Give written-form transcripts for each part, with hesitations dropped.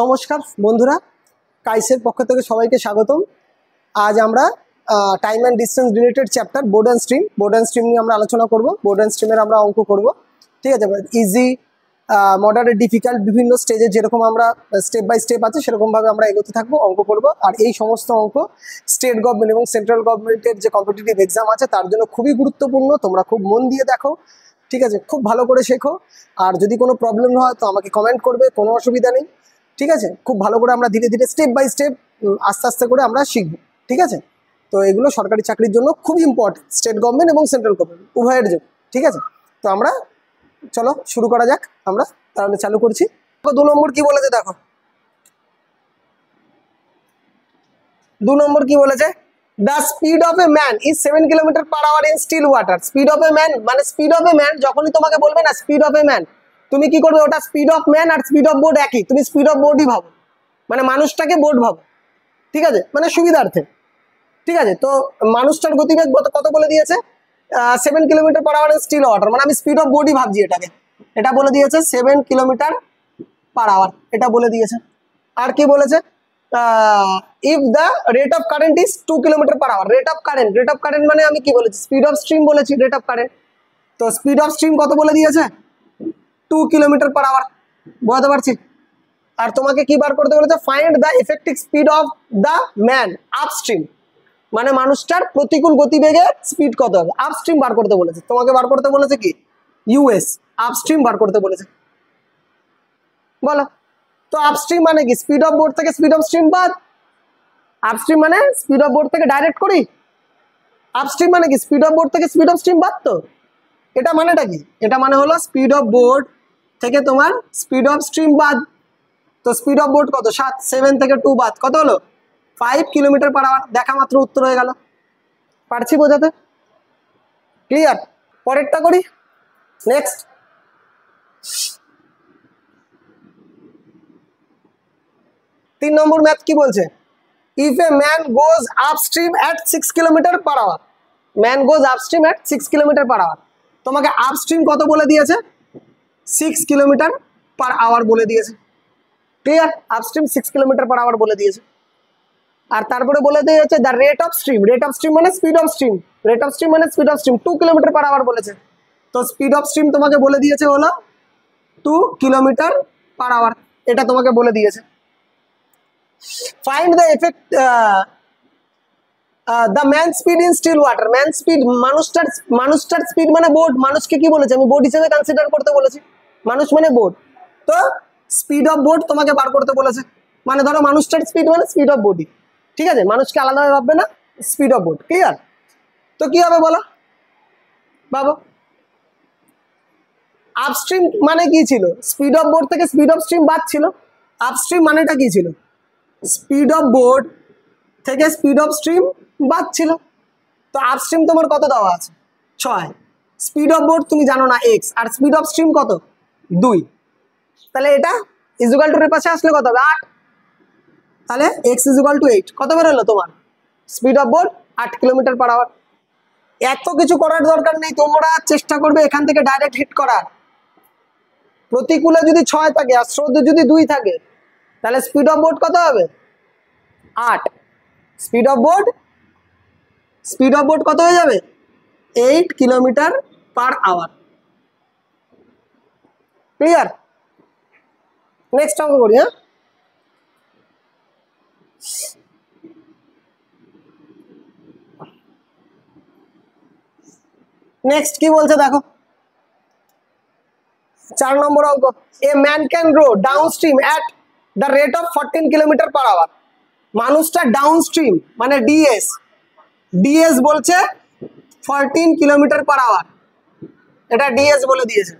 নমস্কার বন্ধুরা, কাইসের পক্ষ থেকে সবাইকে স্বাগতম। আজ আমরা time and distance related chapter board and stream নিয়ে আমরা আলোচনা করব। বোর্ড অ্যান্ড স্ট্রিমের আমরা অঙ্ক করব, ঠিক আছে। ইজি, মডারেট, ডিফিকাল্ট, বিভিন্ন স্টেজে যেরকম আমরা স্টেপ বাই স্টেপ আছে সেরকমভাবে আমরা এগোতে থাকবো, অঙ্ক করব। আর এই সমস্ত অঙ্ক স্টেট গভর্নমেন্ট এবং সেন্ট্রাল গভর্নমেন্টের যে কম্পিটিটিভ এক্সাম আছে তার জন্য খুবই গুরুত্বপূর্ণ। তোমরা খুব মন দিয়ে দেখো, ঠিক আছে, খুব ভালো করে শেখো। আর যদি কোনো প্রবলেম হয় তো আমাকে কমেন্ট করবে, কোনো অসুবিধা নেই, ঠিক আছে। খুব ভালো করে আমরা ধীরে ধীরে স্টেপ বাই স্টেপ আস্তে আস্তে করে আমরা শিখবো, ঠিক আছে। তো এগুলো সরকারি চাকরির জন্য খুবই ইম্পর্টেন্ট, স্টেট গভর্নমেন্ট এবং সেন্ট্রাল গভর্নমেন্ট উভয়ের জন্য, ঠিক আছে। তো আমরা চলো শুরু করা যাক। আমরা তাহলে চালু করছি। 2 নম্বর কি বলেছে দেখো, 2 নম্বর কি বলেছে, the speed of a man is 7 kilometre per hour in still water. Speed of a man মানে স্পিড অফ এ ম্যান যখনই তোমাকে বলবে না স্পিড অফ এ ম্যান, তুমি কি করবে, ওটা স্পিড অফ ম্যান আর স্পিড অফ বোট একই, তুমি স্পিড অফ বোটই ভাবো, মানে মানুষটাকে বোট ভাবো, ঠিক আছে, মানে সুবিধার্থে, ঠিক আছে। তো মানুষটার গতিবেগ কত বলে দিয়েছে, 7 kilometre per hour in still water, মানে আমি স্পিড অফ বোটই ভাবছি এটাকে। এটা বলে দিয়েছে 7 কিলোমিটার পার আওয়ার, এটা বলে দিয়েছে। আর কি বলেছে, if the rate of current is 2 kilometre per hour. Rate of current মানে আমি কি বলেছি, স্পিড অফ স্ট্রিম বলেছি, রেট অফ কারেন্ট। তো স্পিড অফ স্ট্রিম কত বলে দিয়েছে, 2 কিলোমিটার পার আওয়ার, বুঝতে পারছি। আর তোমাকে কি বার করতে বলেছে, find the effective speed of the man upstream, মানে মানুষটার প্রতিকূল গতিবেগের স্পিড কত হবে, আপস্ট্রিম বার করতে বলেছে। তোমাকে বার করতে বলেছে কি, ইউএস, আপস্ট্রিম বার করতে বলেছে, বলো। তো আপস্ট্রিম মানে কি, স্পিড অফ বোট থেকে স্পিড অফ স্ট্রিম বাদ। আপস্ট্রিম মানে স্পিড অফ বোট থেকে ডাইরেক্ট করি, আপস্ট্রিম মানে কি স্পিড অফ বোট থেকে স্পিড অফ স্ট্রিম বাদ। তো এটা মানেটা কি, এটা মানে হলো স্পিড অফ বোট থেকে তোমার স্পিড অফ স্ট্রিম বাদ। তো স্পিড অফ বোট কত, 7, 7 থেকে 2 বাদ কত হলো, 5 কিলোমিটার পার আওয়ার। দেখা মাত্র উত্তর হয়ে গেল, পারছি বোঝাতে, ক্লিয়ার। পরেরটা করি, নেক্সট। 3 নম্বর ম্যাথ কি বলছে, if a man goes upstream at 6 kilometre per hour, man goes upstream at 6 kilometre per hour. তোমাকে আপস্ট্রিম কত বলে দিয়েছে, 6 কিলোমিটার পার আওয়ার বলে দিয়েছে, clear. Upstream 6 kilometre per hour বলে দিয়েছে। আর তারপরে বলে দিয়েছে the rate of stream, rate of stream মানে speed of stream, rate of stream মানে speed of stream 2 kilometre per hour বলেছে। তো স্পিড অফ স্ট্রিম তোমাকে বলে দিয়েছে হলো 2 কিলোমিটার পার আওয়ার, এটা তোমাকে বলে দিয়েছে। Find the effect the man speed in still water, man speed মানুষটার স্পিড মানে বোট, মানুষকে কি বলেছে, আমি বোট হিসেবে কনসিডার করতে বলেছি, মানুষ মানে বোট। তো স্পিড অফ বোট তোমাকে বার করতে বলেছে, মানে ধরো মানুষটার স্পিড মানে স্পিড অফ বোটই, ঠিক আছে, মানুষকে আলাদাভাবে ভাববে না, স্পিড অফ বোট, ক্লিয়ার। তো কি হবে বলো বাবু, আপস্ট্রিম মানে কি ছিল, স্পিড অফ বোট থেকে স্পিড অফ স্ট্রিম বাদ ছিল। আপস্ট্রিম মানেটা কি ছিল, স্পিড অফ বোট থেকে স্পিড অফ স্ট্রিম বাদ ছিল। তো আপস্ট্রিম তোমার কত দেওয়া আছে, 6, স্পিড অফ বোট তুমি জানো না x, আর স্পিড অফ স্ট্রিম কত 2, তাহলে এটা ইকুয়াল টু এর পাশে আসলে কত হবে 8, তাহলে x ইকুয়াল টু 8, কত বের হলো তোমার speed of boat 8 kilometre per hour. এত কিছু করার দরকার নেই, তোমরা চেষ্টা করবে এখান থেকে ডাইরেক্ট হিট করার। প্রতিকূলে যদি 6 থাকে আর স্রোতে যদি 2 থাকে তাহলে স্পিড অফ বোট কত হবে 8, স্পিড অফ বোট কত হয়ে যাবে 8 kilometre per hour, clear. Next অঙ্ক করি, হ্যাঁ। নেক্সট কি বলছে দেখো, 4 নম্বর অঙ্ক, a man can row down stream at the rate of 14 kilometre per hour. মানুষটা ডাউন স্ট্রিম মানে ডিএস বলছে 14 কিলোমিটার পার আওয়ার, এটা ডিএস বলে দিয়েছে।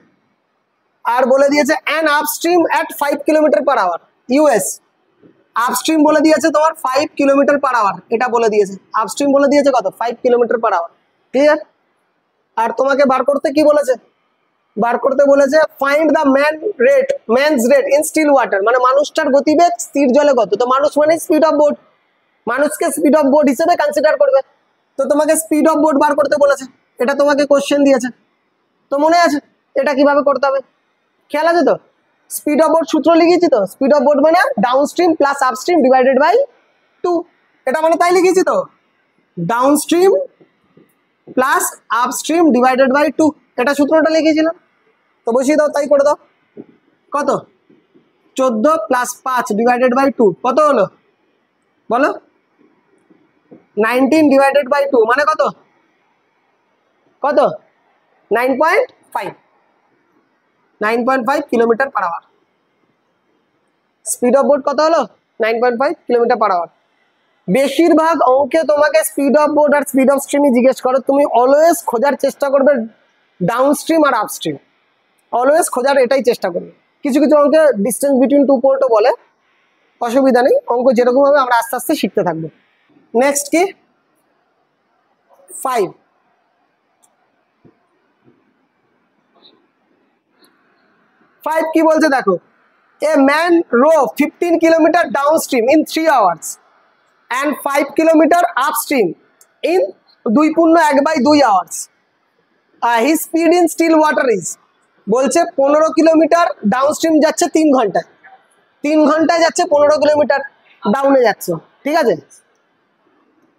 আর বলে দিয়েছে an upstream at 5 kilometre per hour, US. Upstream বলে দিয়েছে তোমার 5 কিলোমিটার পার আওয়ার, এটা বলে দিয়েছে। আপস্ট্রিম বলে দিয়েছে কত, 5 কিলোমিটার পার আওয়ার, ক্লিয়ার। আর তোমাকে বার করতে কি বলেছে, বার করতে বলেছে find the man's rate in still water, মানে মানুষটার গতিবেগ স্থির জলে কত। তো মানুষ মানে স্পিড অফ বোট, মানুষকে স্পিড অফ বোট হিসেবে কনসিডার করবে। তো তোমাকে স্পিড অফ বোট বার করতে বলেছে, এটা তোমাকে কোশ্চেন দিয়েছে, তো মনে আছে এটা কিভাবে করতে হবে, খেয়াল আছে তো। স্পিড অফ বোট সূত্র লিখেছি তো, স্পিড অফ বোট মানে downstream plus upstream divided by 2, এটা মানে তাই লিখেছি তো, downstream plus upstream divided by 2, এটা সূত্রটা লিখেছিলাম তো, বসিয়ে দাও, তাই করে দাও। কত 14 প্লাস 5 ডিভাইডেড বাই 2 কত হলো বলো, 19 ডিভাইডেড বাই 2 মানে কত, কত 9.5, 9.5 kilometre per hour. Speed of boat কত হলো 9.5 কিলোমিটার পার আওয়ার। বেশিরভাগ অঙ্কে তোমাকে স্পিড অফ বোট আর স্পিড অফ স্ট্রিমই জিজ্ঞেস করো, তুমি অলওয়েজ খোঁজার চেষ্টা করবে ডাউন স্ট্রিম আর আপস্ট্রিম, অলওয়েজ খোঁজার এটাই চেষ্টা করবে। কিছু কিছু অঙ্কে ডিস্টেন্স বিটুইন টু পোর্টও বলে, অসুবিধা নেই, অঙ্ক যেরকম হবে আমরা আস্তে আস্তে শিখতে থাকবো। নেক্সট কি 5, কি বলছে দেখো, a man row 15 kilometre down stream in 3 hours and 5 kilometre upstream in 2.1/2 hours. his speed in still water is, বলছে 15 কিলোমিটার ডাউন স্ট্রিম যাচ্ছে 3 ঘন্টায়, 3 ঘন্টায় যাচ্ছে 15 কিলোমিটার ডাউনে যাচ্ছে, ঠিক আছে,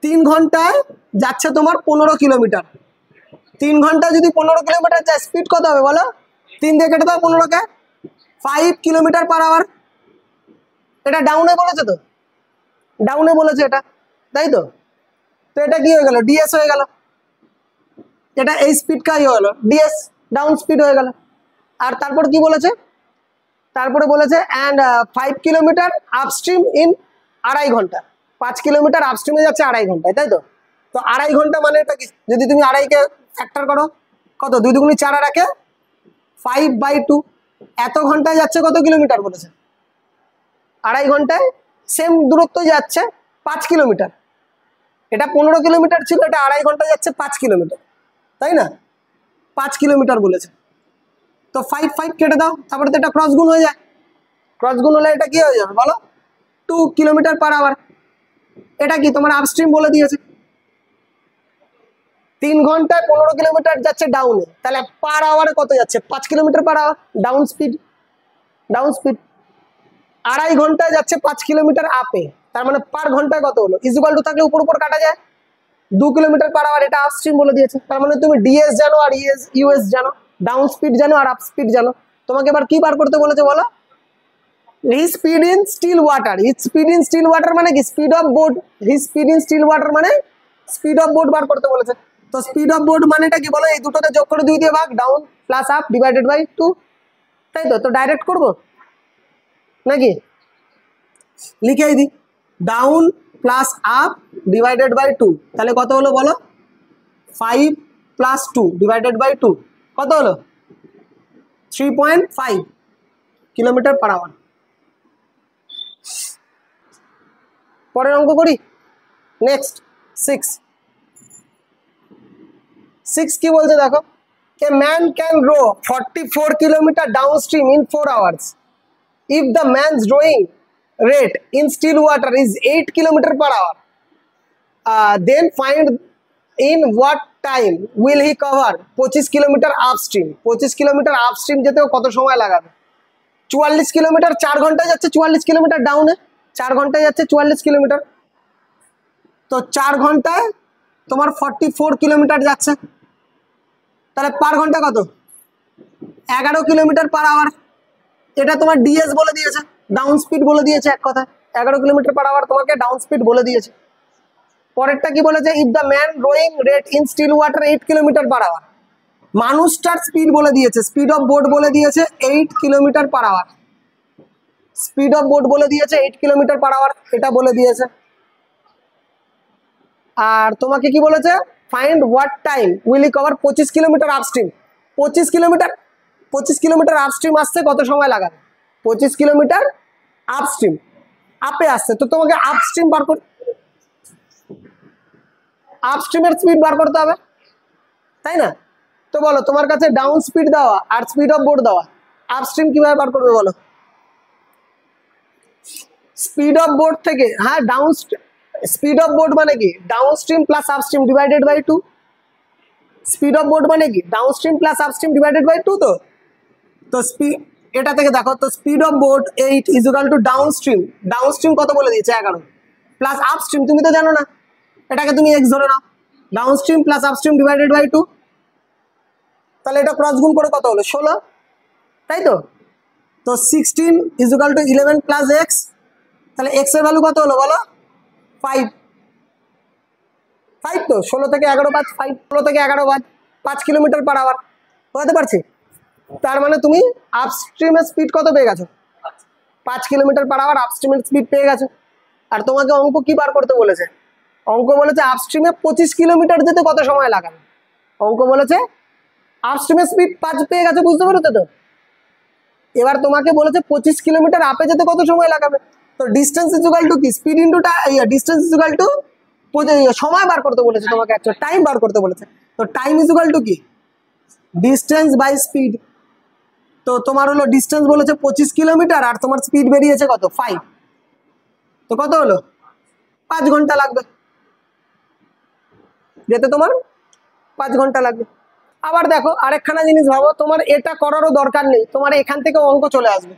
3 ঘন্টায় যাচ্ছে তোমার 15 কিলোমিটার, 3 ঘন্টায় যদি 15 কিলোমিটার যায় স্পিড কত হবে বলো, 3 দিয়ে কেটে দাও 15কে, 5 কিলোমিটার পার আওয়ার। এটা ডাউনে বলেছে তো, ডাউনে বলেছে এটা, তাই তো, তো এটা কি হয়ে গেল ডিএস হয়ে গেল, এটা এই স্পিড কাই হলো ডিএস, ডাউন স্পিড হয়ে গেল। আর তারপর কি বলেছে, তারপরে বলেছে অ্যান্ড 5 কিলোমিটার আপস্ট্রিম ইন 2.5 ঘন্টা, 5 কিলোমিটার আপস্ট্রিমে যাচ্ছে 2.5 ঘন্টায়, তাই তো, তো 2.5 ঘন্টা মানে এটা কি, যদি তুমি 2.5কে ফ্যাক্টর করো কত, 2 দুগুণে 4 আর 1 5/2, এত ঘন্টায় যাচ্ছে কত কিলোমিটার বলেছে, 2.5 ঘন্টায় সেম দূরত্ব যাচ্ছে 5 কিলোমিটার, এটা 15 কিলোমিটার ছিল, এটা 2.5 ঘন্টা যাচ্ছে 5 কিলোমিটার, তাই না, 5 কিলোমিটার বলেছে। তো 5 কেটে দাও, তারপরে তো এটা ক্রস গুণ হয়ে যায়, ক্রস গুণ হলে এটা কি হয়ে যাবে বলো 2 কিলোমিটার পার আওয়ার। এটা কি তোমার আপস্ট্রিম বলে দিয়েছে, 3 ঘন্টায় 15 কিলোমিটার যাচ্ছে ডাউনে, তাহলে পার আওয়ারে কত যাচ্ছে 5 kilometre per hour, down speed, down speed. 2.5 ঘন্টায় যাচ্ছে 5 কিলোমিটার আপে, তার মানে পার ঘন্টায় কত হলো, ইকুয়াল টু থাকলে উপর উপর কাটা যায়, 2 কিলোমিটার পার আওয়ার, এটা আপস্ট্রিম বলে দিয়েছে। তার মানে তুমি ডিএস জানো আর ইউএস জানো, ডাউন স্পিড জানো আর আপ স্পিড জানো। তোমাকে এবার কি বার করতে বলেছে বলো, his speed in still water, his speed in still water মানে কি, speed of boat, his speed in still water মানে স্পিড অফ বোট বার করতে বলেছে। তো স্পিড অফ বোট মানেটা কি বলো, এই দুটোতে যোগ করে 2 দিয়ে ভাগ, down plus up divided by 2, তাই তো, তো ডাইরেক্ট করবো নাকি, লিখেই দিই, down plus up divided by 2, তাহলে কত হলো বলো, 5 প্লাস 2 ডিভাইডেড বাই 2 কত হলো 3.5 কিলোমিটার পার আওয়ার। পরের অঙ্ক করি, নেক্সট 6 কি বলছে দেখো, a man can row 44 kilometre down stream in 4 hours if the man's rowing rate in still water is 8 kilometer per hour, then find in what time will he cover 25 kilometre upstream, 25 kilometre upstream যেতেও কত সময় লাগাবে, 44 kilometre 4 ঘন্টায় যাচ্ছে, 44 kilometre ডাউনে 4 ঘন্টায় যাচ্ছে 44 kilometre, তো 4 ঘন্টায় তোমার 44 কিলোমিটার যাচ্ছে, তাহলে পার ঘন্টা কত 11 কিলোমিটার পার আওয়ার, এটা তোমার ডিএস বলে দিয়েছে, ডাউন স্পিড বলে দিয়েছে, এক কথা 11 কিলোমিটার পার আওয়ার তোমাকে ডাউন স্পিড বলে দিয়েছে। পরেরটা কি বলেছে, if the man rowing rate in still water 8 kilometre per hour, মানুষটার স্পিড বলে দিয়েছে, স্পিড অফ বোট বলে দিয়েছে 8 kilometre per hour, speed of boat বলে দিয়েছে 8 কিলোমিটার পার আওয়ার, এটা বলে দিয়েছে। আর তোমাকে কি বলেছে, find what time will he cover 25 kilometre upstream, 25 kilometre upstream আসতে কত সময় লাগাবে, 25 কিলোমিটার আপস্ট্রিম আপে আসছে, তো তোমাকে আপস্ট্রিম বার করতে, আপস্ট্রিমের স্পিড বার করতে হবে, তাই না, তো বলো তোমার কাছে ডাউন স্পিড দেওয়া আর স্পিড অফ বোট দেওয়া, আপস্ট্রিম কিভাবে বার করবে বলো, স্পিড অফ বোট থেকে, হ্যাঁ ডাউন স্পিড অফ বোট মানে কি downstream plus upstream divided by 2, speed of boat মানে কি downstream plus upstream divided by 2, তো এটা থেকে দেখো তো speed of boat 8 is equal to down stream কত বলে দিয়েছে 11 প্লাস আপ স্ট্রিম তুমি তো জানো না, এটাকে তুমি x ধরে নাও, downstream plus up stream divided by 2, তাহলে এটা ক্রস গুণ করে কত হলো 16, তাই তো। তো 16 is equal two 11 plus x, তাহলে x এর ভ্যালু কত হলো বলো 5, 5 তো 16 থেকে 11 বাদ 5, 16 থেকে 11 বাদ 5 কিলোমিটার পার আওয়ার, বুঝতে পারছি। তার মানে তুমি আপস্ট্রিমের স্পিড কত পেয়ে গেছো 5 কিলোমিটার পার আওয়ার আপস্ট্রিমের স্পিড পেয়ে গেছো। আর তোমাকে অঙ্ক কি বার করতে বলেছে, অঙ্ক বলেছে আপস্ট্রিমে 25 কিলোমিটার যেতে কত সময় লাগাবে, অঙ্ক বলেছে আপস্ট্রিমের স্পিড 5 পেয়ে গেছো, বুঝতে পেরেছো তো। এবার তোমাকে বলেছে 25 কিলোমিটার আপে যেতে কত সময় লাগাবে, তো ডিস্টেন্স ইজ ইকুয়াল টু কি speed into distance is equal two সময় বার করতে বলেছে তোমাকে, অ্যাকচুয়ালি টাইম বার করতে বলেছে। তো টাইম ইজ ইকুয়াল টু কি ডিস্টেন্স বাই স্পিড। তো তোমার হলো ডিস্টেন্স বলেছে 25 কিলোমিটার আর তোমার স্পিড বেরিয়েছে কত 5, তো কত হলো 5 ঘন্টা লাগবে যেতে, তোমার 5 ঘন্টা লাগবে। আবার দেখো আরেকখানা জিনিস ভাবো, তোমার এটা করারও দরকার নেই, তোমার এখান থেকে অঙ্ক চলে আসবে,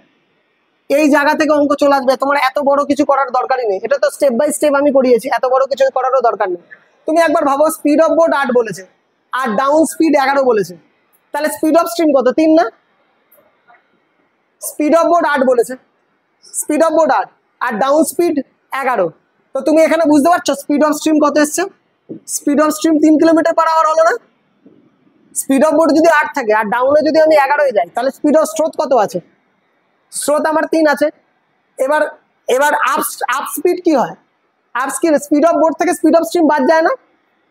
এই জায়গা থেকে অঙ্ক চলে আসবে, তোমার এত বড় কিছু করার দরকারই নেই, এটা তো স্টেপ বাই স্টেপ আমি করিয়েছি, এত বড় কিছু করারও দরকার নেই। তুমি একবার ভাবো স্পিড অফ বোট 8 বলেছে আর ডাউন স্পিড 11 বলেছে, তাহলে স্পিড অফ স্ট্রিম কত 3 না, স্পিড অফ বোট 8 বলেছে, স্পিড অফ বোট 8 আর ডাউন স্পিড 11, তো তুমি এখানে বুঝতে পারছো স্পিড অফ স্ট্রিম কত এসছে, speed of stream 3 kilometre per hour হলো না। স্পিড অফ বোট যদি 8 থাকে আর ডাউনে যদি আমি 11 যাই, তাহলে স্পিড অফ স্রোত কত আছে, স্রোত আমার 3 আছে। এবার এবার আপ স্পিড কি হয়, আপ স্পিড অফ বোট থেকে স্পিড অফ স্ট্রিম বাদ যায় না,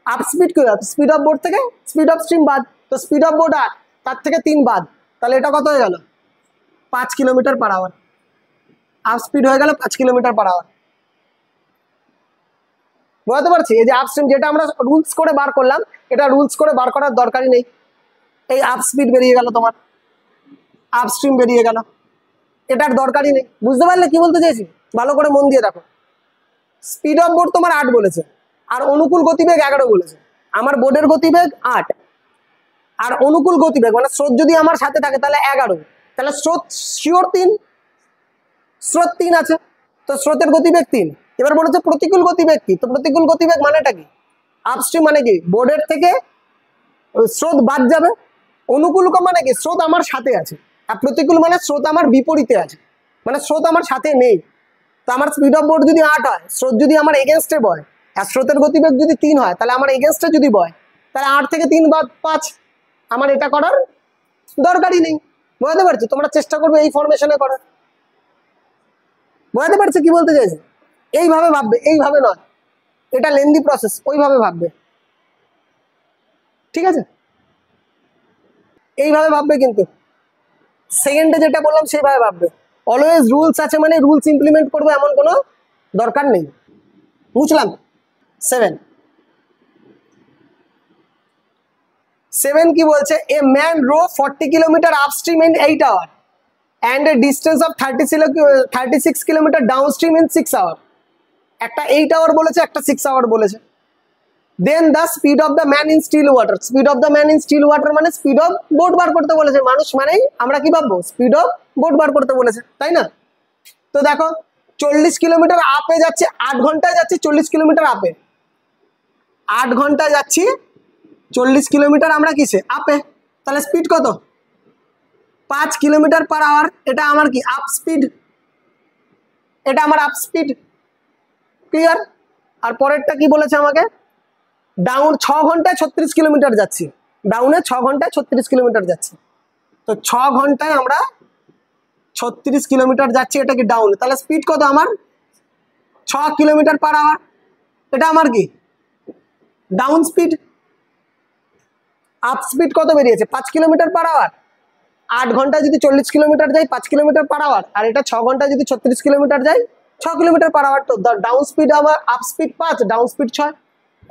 আপ স্পিড কি হয় স্পিড অফ বোট থেকে স্পিড অফ স্ট্রিম বাদ, তো স্পিড অফ বোট 8 তার থেকে 3 বাদ, তাহলে এটা কত হয়ে গেল 5 kilometre per hour, up speed হয়ে গেল 5 কিলোমিটার পার আওয়ার, বুঝতে পারছি। এই যে আপ স্ট্রিম যেটা আমরা রুলস করে বার করলাম, এটা রুলস করে বার করার দরকারই নেই, এই আপ স্পিড বেরিয়ে গেল, তোমার আপ স্ট্রিম বেরিয়ে গেল, এটার দরকারই নেই। বুঝতে পারলে কি বলতে চাইছি, ভালো করে মন দিয়ে দেখো। স্পিড অফ বোট তোমার 8 বলেছে আর অনুকূল গতিবেগ 11 বলেছে, আমার বোর্ডের গতিবেগ 8 আর অনুকূল গতিবেগ মানে স্রোত যদি আমার সাথে থাকে তাহলে 11, তাহলে স্রোত শিওর 3, স্রোত 3 আছে, তো স্রোতের গতিবেগ 3। এবার বলেছে প্রতিকূল গতিবেগ কি, তো প্রতিকূল গতিবেগ মানেটা কি, আপস্ট্রিম মানে কি বোর্ডের থেকে স্রোত বাদ যাবে, অনুকূল মানে কি স্রোত আমার সাথে আছে, আর প্রতিকূল মানে স্রোত আমার বিপরীতে আছে, মানে স্রোত আমার সাথে নেই। তো আমার স্পিড অফ বোট যদি 8 হয়, স্রোত যদি আমার এগেনস্টে বয় আর স্রোতের গতিবেগ যদি 3 হয়, তাহলে আমার এগেনস্টে যদি বয়, তাহলে 8 থেকে 3 বাদ 5, আমার এটা করার দরকারই নেই। বুঝতে পারছো, তোমরা চেষ্টা করবে এই ফরমেশনে করার, বুঝতে পারছো কি বলতে চাইছে। এইভাবে ভাববে, এইভাবে নয়, এটা লেন্দি প্রসেস, ওইভাবে ভাববে, ঠিক আছে, এইভাবে ভাববে, কিন্তু সেকেন্ডে যেটা বললাম সেইভাবে ভাববে। অলওয়েজ রুলস আছে মানে রুলস ইমপ্লিমেন্ট করবে এমন কোনো দরকার নেই, বুঝলাম। 7 কি বলছে, a man row 40 kilometre upstream in 8 hour and a distance of 36 kilometre downstream in 6 hour, একটা 8 আওয়ার বলেছে, একটা 6 আওয়ার বলেছে। Then the speed of the man in still water, speed of the man in still water মানে speed of boat বার করতে বলেছে, মানুষ মানেই আমরা কি ভাববো স্পিড অফ বোট বার করতে বলেছে, তাই না। তো দেখো 40 কিলোমিটার আপে যাচ্ছে, 8 ঘন্টায় যাচ্ছি 40 কিলোমিটার আপে, 8 ঘন্টায় যাচ্ছি 40 কিলোমিটার আমরা কিসে আপে, তাহলে স্পিড কত 5 কিলোমিটার পার আওয়ার, এটা আমার কি আপ স্পিড, এটা আমার আপ স্পিড, ক্লিয়ার। আর পরেরটা কি বলেছে আমাকে, ডাউন 6 ঘন্টায় 36 কিলোমিটার যাচ্ছি, ডাউনে 6 ঘন্টায় 36 কিলোমিটার যাচ্ছি, তো 6 ঘন্টায় আমরা 36 কিলোমিটার যাচ্ছি, এটা কি ডাউন, তাহলে স্পিড কত আমার 6 কিলোমিটার পার আওয়ার, এটা আমার কি ডাউন স্পিড। আপ স্পিড কত বেরিয়েছে 5 কিলোমিটার পার আওয়ার, 8 ঘন্টায় যদি 40 কিলোমিটার যাই 5 কিলোমিটার পার আওয়ার, আর এটা 6 ঘন্টায় যদি 36 কিলোমিটার যাই 6 কিলোমিটার পার আওয়ার, তো ডাউন স্পিড আমার আপ স্পিড 5, ডাউন স্পিড 6,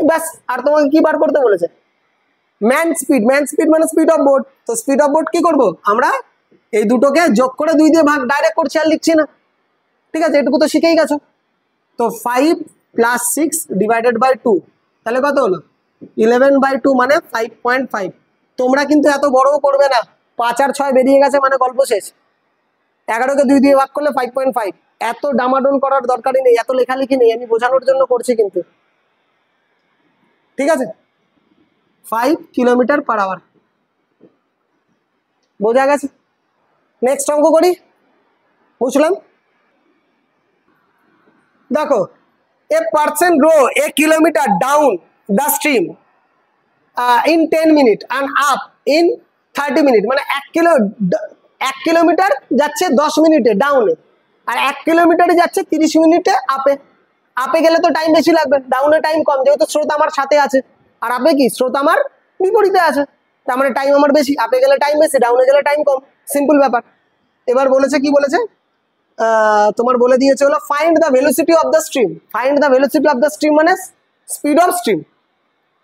ব্যাস। আর তোমাকে কি বার করতে বলেছে, ম্যান স্পিড, ম্যান স্পিড মানে স্পিড অফ বোট, তো স্পিড অফ বোট কি করব আমরা এই দুটোকে যোগ করে 2 দিয়ে ভাগ ডাইরেক্ট করছি আর লিখছি না, ঠিক আছে, এটুকু তো শিখেই গেছো। তো 5 + 6 ডিভাইডেড বাই 2, তাহলে কত হলো 11/2 মানে 5.5। তোমরা কিন্তু এত বড়ও করবে না, 5 আর 6 বেরিয়ে গেছে মানে গল্প শেষ, 11কে 2 দিয়ে ভাগ করলে 5.5। এত ডামাডোল করার দরকারই নেই, এত লেখালেখি নেই, আমি বোঝানোর জন্য করছি কিন্তু, ঠিক আছে। 5 কিলোমিটার পার আওয়ার, বোঝা গেছে। নেক্সট অঙ্ক করি, বুঝলাম। দেখো, a person row a kilometre down the stream in 10 minute and up in 30 minute, মানে 1 কিলোমিটার যাচ্ছে 10 মিনিটে ডাউনে, আর 1 কিলোমিটারে যাচ্ছে 30 মিনিটে আপে। আপে গেলে তো টাইম বেশি লাগবে, ডাউনে টাইম কম, যেহেতু স্রোত আমার সাথে আছে, আর আপে কি স্রোত আমার বিপরীতে আছে, তার মানে টাইম আমার বেশি, আপে গেলে টাইম বেশি, ডাউনে গেলে টাইম কম, সিম্পল ব্যাপার। এবার বলেছে কি বলেছে, তোমার বলে দিয়েছে হলো find the velocity of the stream. Find the velocity of the stream মানে স্পিড অফ স্ট্রিম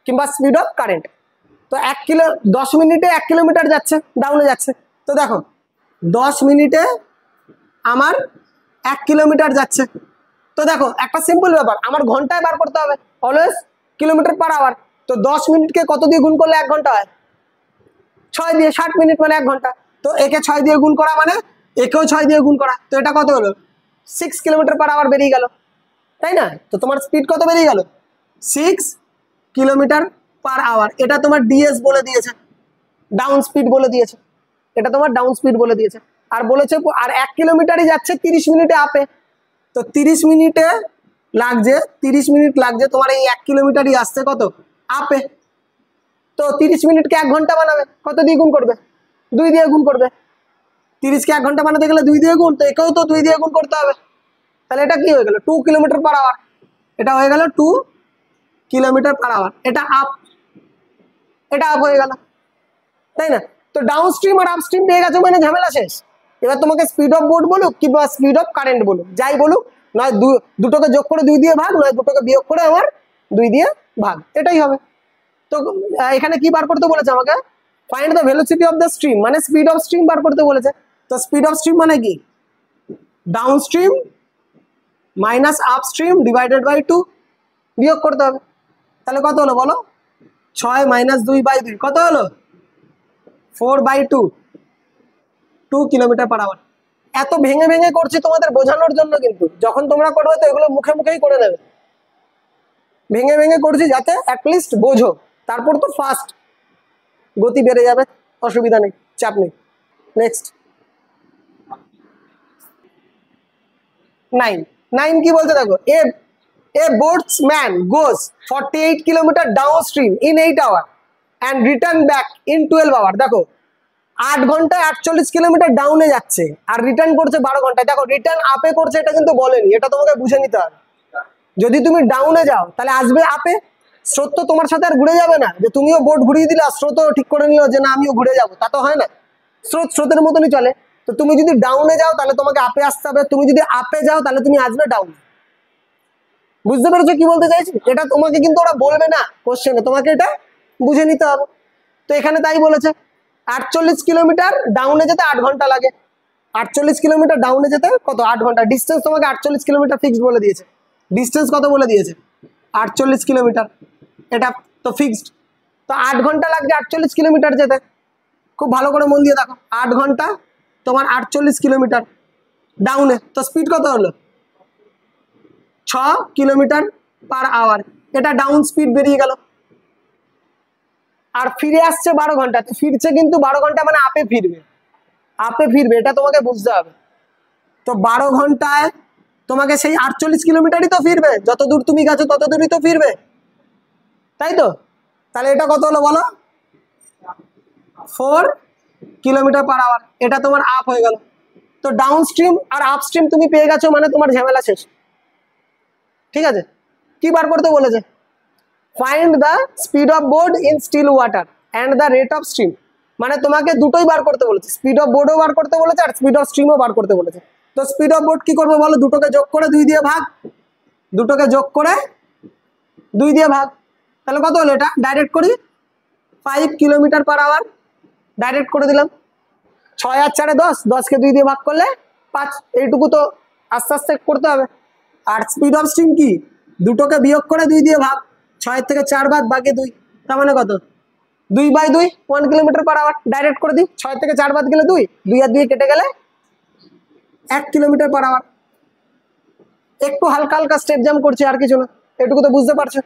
কিংবা স্পিড অফ কারেন্ট। তো 10 মিনিটে 1 কিলোমিটার যাচ্ছে, ডাউনে যাচ্ছে। তো দেখো 10 মিনিটে আমার 1 কিলোমিটার যাচ্ছে। তো দেখো একটা সিম্পল ব্যাপার, আমার ঘন্টায় বার করতে হবে, অলওয়েজ কিলোমিটার পার আওয়ার। তো 10 মিনিটকে কত দিয়ে গুণ করলে 1 ঘন্টা হয়? 6 দিয়ে, 60 মিনিট মানে 1 ঘন্টা। তো একে 6 দিয়ে গুণ করা মানে একেও 6 দিয়ে গুণ করা, তো এটা কত হলো? 6 কিলোমিটার পার আওয়ার বেরিয়ে গেল, তাই না? তো তোমার স্পিড কত বেরিয়ে গেল? 6 কিলোমিটার পার আওয়ার। এটা তোমার ডিএস বলে দিয়েছে, ডাউন স্পিড বলে দিয়েছে, এটা তোমার ডাউন স্পিড বলে দিয়েছে। আর বলেছে আর 1 কিলোমিটারই যাচ্ছে 30 মিনিটে আপে। তো 30 মিনিটে লাগছে, 30 মিনিট লাগছে তোমার এই 1 কিলোমিটারই আসছে কত? আপে। তো 30 মিনিটকে 1 ঘন্টা বানাবে, কত দিয়ে গুণ করবে? 2 দিয়ে গুণ করবে। 30কে 1 ঘন্টা বানাতে গেলে 2 দিয়ে গুণ, তো একেও তো 2 দিয়ে গুণ করতে হবে। তাহলে এটা কি হয়ে গেল? 2 কিলোমিটার পার আওয়ার। এটা হয়ে গেল 2 কিলোমিটার পার আওয়ার। এটা আপ, এটা আপ হয়ে গেল, তাই না? তো ডাউন স্ট্রিম আর আপ স্ট্রিম পেয়ে গেছো মানে ঝামেলা শেষ। এবার তোমাকে স্পিড অফ বোট বলুক কিংবা স্পিড অফ কারেন্ট বলুক, যাই বলুক, নয় দুটোকে যোগ করে 2 দিয়ে ভাগ, নয় দুটোকে বিয়োগ করে আমার 2 দিয়ে ভাগ, এটাই হবে। তো এখানে কি বার করতে বলেছে আমাকে? Find the velocity of the stream, মানে স্পিড অফ স্ট্রিম বার করতে বলেছে। তো স্পিড অফ স্ট্রিম মানে কি? Down stream minus up stream divided by 2, বিয়োগ করতে হবে। তাহলে কত হলো বলো? 6 মাইনাস 2/2 কত হলো? 4/2, 2 কিলোমিটার পার আওয়ার। এত ভেঙে ভেঙে করছি তোমাদের বোঝানোর জন্য, কিন্তু যখন তোমরা করবে তো এগুলো মুখে মুখেই করে নেবে। ভেঙে ভেঙে করছি যাতে অ্যাটলিস্ট বোঝো, তারপর তো ফাস্ট গতি বেড়ে যাবে, অসুবিধা নেই, চাপ নেই। নেক্সট 9 কি বলতে দেখো, a boatsman goes 48 kilometre downstream in 8 hour and return back in 12 hour. দেখো 8 ঘন্টায় 48 কিলোমিটার ডাউনে যাচ্ছে আর রিটার্ন করছে 12 ঘন্টায়। দেখো রিটার্ন আপে করছে, এটা কিন্তু বলেনি, এটা তোমাকে বুঝে নিতে হবে। যদি তুমি ডাউনে যাও তাহলে আসবে আপে, স্রোত তো তোমার সাথে আর ঘুরে যাবে না, যে তুমিও বোট ঘুরিয়ে দিলে আর স্রোতও ঠিক করে নিল যে না আমিও ঘুরে যাবো, তা তো হয় না। স্রোত স্রোতের মতনই চলে। তো তুমি যদি ডাউনে যাও তাহলে তোমাকে আপে আসতে হবে, তুমি যদি আপে যাও তাহলে তুমি আসবে ডাউনে। বুঝতে পেরেছো কি বলতে চাইছি? এটা তোমাকে কিন্তু ওরা বলবে না কোশ্চেনে, তোমাকে এটা বুঝে নিতে হবে। তো এখানে তাই বলেছে 48 কিলোমিটার ডাউনে যেতে 8 ঘন্টা লাগে। 48 কিলোমিটার ডাউনে যেতে কত? 8 ঘন্টা। ডিস্টেন্স তোমাকে 48 কিলোমিটার ফিক্সড বলে দিয়েছে। ডিস্টেন্স কত বলে দিয়েছে? 48 কিলোমিটার, এটা তো ফিক্সড। তো 8 ঘন্টা লাগবে 48 কিলোমিটার যেতে। খুব ভালো করে মন দিয়ে দেখো, 8 ঘন্টা তোমার 48 কিলোমিটার ডাউনে। তো স্পিড কত হলো? 6 কিলোমিটার পার আওয়ার। এটা ডাউন স্পিড বেরিয়ে গেল। আর ফিরে আসছে 12 ঘন্টা, তো ফিরছে কিন্তু 12 ঘন্টা মানে আপে ফিরবে, আপে ফিরবে, এটা তোমাকে বুঝতে হবে। তো 12 ঘন্টায় তোমাকে সেই 48 কিলোমিটারই তো ফিরবে, যত দূর তুমি গেছো তত দূরই তো ফিরবে, তাই তো? তাহলে এটা কত হলো বলো? 4 কিলোমিটার পার আওয়ার। এটা তোমার আপ হয়ে গেল। তো ডাউন স্ট্রিম আর আপ স্ট্রিম তুমি পেয়ে গেছো মানে তোমার ঝামেলা শেষ। ঠিক আছে, কি বার করতে বলেছে? Find the speed of board in still water and the rate of stream, মানে তোমাকে দুটোই বার করতে বলেছে, স্পিড অফ বোর্ডও বার করতে বলেছে আর স্পিড অফ স্ট্রিমও বার করতে বলেছে। তো স্পিড অফ বোর্ড কি করবো বলো? দুটোকে যোগ করে 2 দিয়ে ভাগ, দুটোকে যোগ করে 2 দিয়ে ভাগ, তাহলে কত হলো? এটা ডাইরেক্ট করি, 5 কিলোমিটার পার আওয়ার, ডাইরেক্ট করে দিলাম। 6 আর 4 10, 10কে 2 দিয়ে ভাগ করলে 5, এইটুকু তো আস্তে আস্তে করতে হবে। আর স্পিড অফ স্ট্রিম কি? দুটোকে বিয়োগ করে 2 দিয়ে ভাগ, 6 থেকে 4 বাদ বাকি 2, তার মানে কত? 2/2, 1 কিলোমিটার পার আওয়ার। ডাইরেক্ট করে দিই, 6 থেকে 4 বাদ গেলে 2, 2 আর 2 কেটে গেলে 1 কিলোমিটার পার আওয়ার। একটু হালকা হালকা স্টেপ জাম্প করছে, আর কিছু না, এটুকু তো বুঝতে পারছো।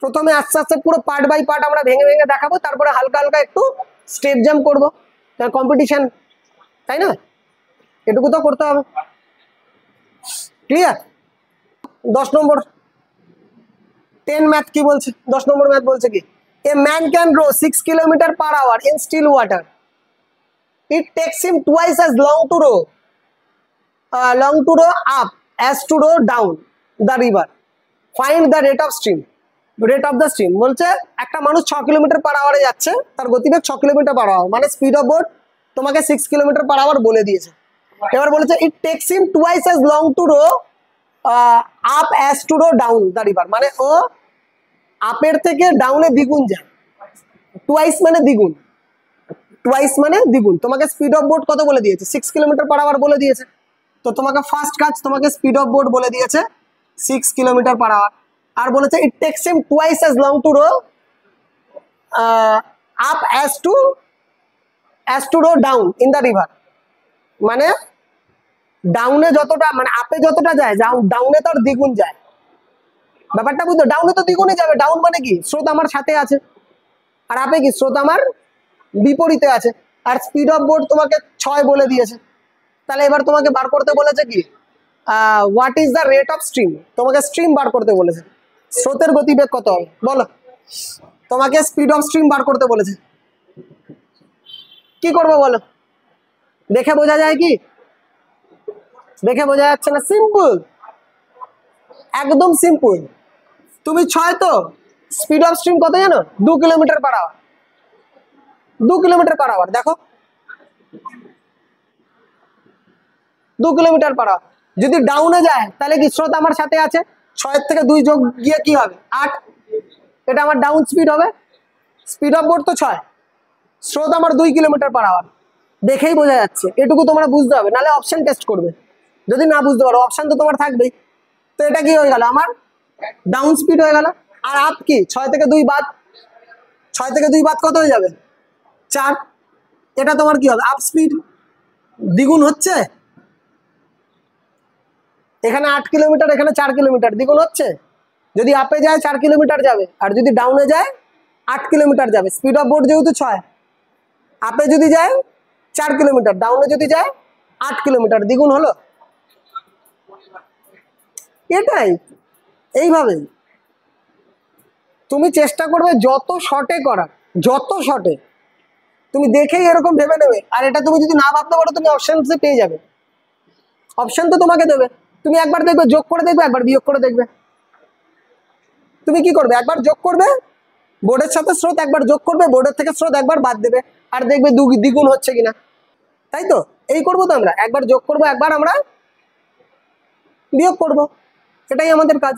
প্রথমে আস্তে আস্তে পুরো পার্ট বাই পার্ট আমরা ভেঙে ভেঙে দেখাবো, তারপরে হালকা হালকা একটু স্টেপ জাম্প করবো, কম্পিটিশন, তাই না? এটুকু তো করতে হবে। ক্লিয়ার? 10 নম্বর 10 ম্যাথ কি বলছে? 10 নম্বর ম্যাথ বলছে কি, a man can row 6 kilometre per hour in still water, it takes him twice as long to row up as to row down the river, find the rate of the stream. বলছে একটা মানুষ 6 kilometre পার আওয়ারে যাচ্ছে, তার গতিবেগ 6 kilometre per hour, মানে speed of boat তোমাকে 6 kilometre per hour বলে দিয়েছে। এবার বলেছে it takes him twice as long to row up as to row down the river, মানে ও আপের থেকে ডাউনে দ্বিগুণ যায়। টুয়াইস মানে দ্বিগুণ, তোমাকে স্পিড অফ বোট কত বলে দিয়েছে? 6 কিলোমিটার পার আওয়ার বলে দিয়েছে। তো তোমাকে ফার্স্ট কাজ, তোমাকে স্পিড অফ বোট বলে দিয়েছে 6 কিলোমিটার পার আওয়ার, আর বলেছে it takes him twice as long to row up as to row down in the river, মানে ডাউনে যতটা, মানে আপে যতটা যায় ডাউনে তার দ্বিগুণ যায়। ব্যাপারটা বুঝতো? ডাউনে তো দ্বিগুণে যাবে, ডাউন মানে কি স্রোত আমার সাথে আছে, আর আপে কি স্রোত আমার বিপরীতে আছে, আর স্পিড অফ বোট তোমাকে 6 বলে দিয়েছে। তাহলে এবার তোমাকে বার করতে বলেছে কি, what is the rate of stream, তোমাকে স্ট্রিম বার করতে বলেছে। স্রোতের গতিবেগ কত হবে বলো? তোমাকে স্পিড অফ স্ট্রিম বার করতে বলেছে। কি করবো বলো? দেখে বোঝা যায় কি? দেখে বোঝা যাচ্ছে না? সিম্পল, একদম সিম্পল। তুমি 6 তো স্পিড অফ স্ট্রিম কত জানো? 2 kilometre per hour. 2 kilometre per hour, দেখো 2 কিলোমিটার পার আওয়ার। যদি ডাউনে যায় তাহলে কি স্রোত আমার সাথে আছে, 6 থেকে 2 যোগ গিয়ে কি হবে? 8, এটা আমার ডাউন স্পিড হবে। স্পিড অফ বোট তো 6, স্রোত আমার 2 কিলোমিটার পার আওয়ার। দেখেই বোঝা যাচ্ছে, এটুকু তোমরা বুঝতে হবে, নাহলে অপশন টেস্ট করবে। যদি না বুঝতে পারো, অপশন তো তোমার থাকবেই। তো এটা কি হয়ে গেল? আমার ডাউন স্পিড হয়ে গেল। আর আপ কি? 6 থেকে 2 বাদ, 6 থেকে 2 বাদ কত হয়ে যাবে? 4। এটা তোমার কি হবে? আপ স্পিড, দ্বিগুণ হচ্ছে। এখানে 8 কিলোমিটার, এখানে 4 কিলোমিটার, দ্বিগুণ হচ্ছে। যদি আপে যায় 4 কিলোমিটার যাবে, আর যদি ডাউনে যায় 8 কিলোমিটার যাবে। স্পিড অফ বোট যেহেতু 6, আপে যদি যায় 4 কিলোমিটার, ডাউনে যদি যায় 8 কিলোমিটার, দ্বিগুণ হলো। এটাই, এইভাবেই তুমি চেষ্টা করবে যত শর্টে করার, যত শর্টে। তুমি দেখেই এরকম ভেবে নেবে, আর এটা তুমি যদি না ভাবতে পারো, তুমি অপশনসে পেয়ে যাবে। অপশন তো তোমাকে দেবে, তুমি একবার দেখবে, যোগ করে দেখবে, একবার বিয়োগ করে দেখবে। তুমি কি করবে? একবার যোগ করবে বোর্ডের সাথে স্রোত, একবার যোগ করবে বোর্ডের থেকে স্রোত, একবার বাদ দেবে, আর দেখবে দ্বিগুণ হচ্ছে কিনা। তাই তো? এই করবো তো আমরা, একবার যোগ করবো, একবার আমরা বিয়োগ করব, এটাই আমাদের কাজ।